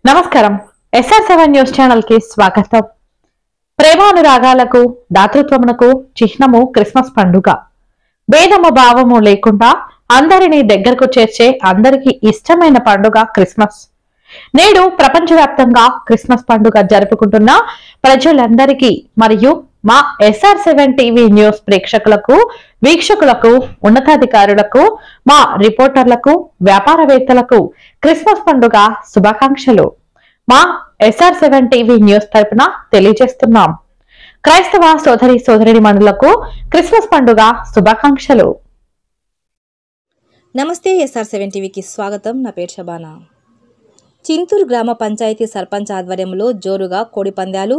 నమస్కారం SR7 news channel కి స్వాగతం. ప్రేమానురాగాలకు దాతృత్వమునకు చిహ్నము క్రిస్మస్ పండుగ. భేదము భావము లేకుండా అందరినీ దగ్గరకు చేర్చే అందరికీ ఇష్టమైన పండుగ క్రిస్మస్. నేడు ప్రపంచవ్యాప్తంగా క్రిస్మస్ పండుగ జరుపుకుంటున్న ప్రజలందరికీ మరియు మా SR7 టీవీ న్యూస్ ప్రేక్షకులకు, వీక్షకులకు, ఉన్నతాధికారులకు, మా రిపోర్టర్లకు, వ్యాపారవేత్తలకు క్రిస్మస్ పండుగ శుభాకాంక్షలు మా SR7 టీవీ న్యూస్ తరపున తెలియజేస్తున్నాం. క్రైస్తవ సోదరి మనులకు క్రిస్మస్ పండుగ శుభాకాంక్షలు. నమస్తే, SR7 టీవీకి స్వాగతం. నా పేరు శబానా. చింతూరు గ్రామ పంచాయతీ సర్పంచ్ ఆధ్వర్యంలో జోరుగా కోడి పందాలు.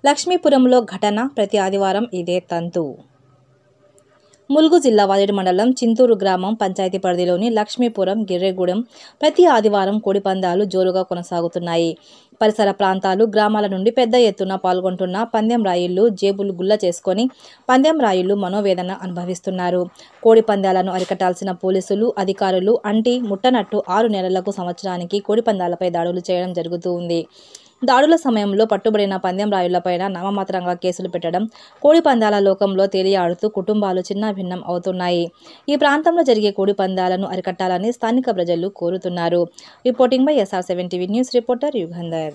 లక్ష్మీపురంలో ఘటన. ప్రతి ఆదివారం ఇదే తంతు. ములుగు జిల్లా వాజేడు మండలం చింతూరు గ్రామం పంచాయతీ పరిధిలోని లక్ష్మీపురం, గిర్రెగూడెం ప్రతి ఆదివారం కోడి పందాలు జోరుగా కొనసాగుతున్నాయి. పరిసర ప్రాంతాలు, గ్రామాల నుండి పెద్ద ఎత్తున పాల్గొంటున్న పందెం రాయిళ్లు జేబులు గుల్ల చేసుకొని పందెం రాయిళ్లు మనోవేదన అనుభవిస్తున్నారు. కోడి పందాలను అరికట్టాల్సిన పోలీసులు, అధికారులు అంటి ముట్టనట్టు 6 నెలలకు సంవత్సరానికి కోడి పందాలపై దాడులు చేయడం జరుగుతూ ఉంది. దాడుల సమయంలో పట్టుబడిన పందెం రాయుళ్లపైన నామమాత్రంగా కేసులు పెట్టడం, కోడి పందాల లోకంలో తేలియాడుతూ కుటుంబాలు చిన్నాభిన్నం అవుతున్నాయి. ఈ ప్రాంతంలో జరిగే కోడి పందాలను అరికట్టాలని స్థానిక ప్రజలు కోరుతున్నారు. Reporting by SR7 TV news reporter Yugandhar.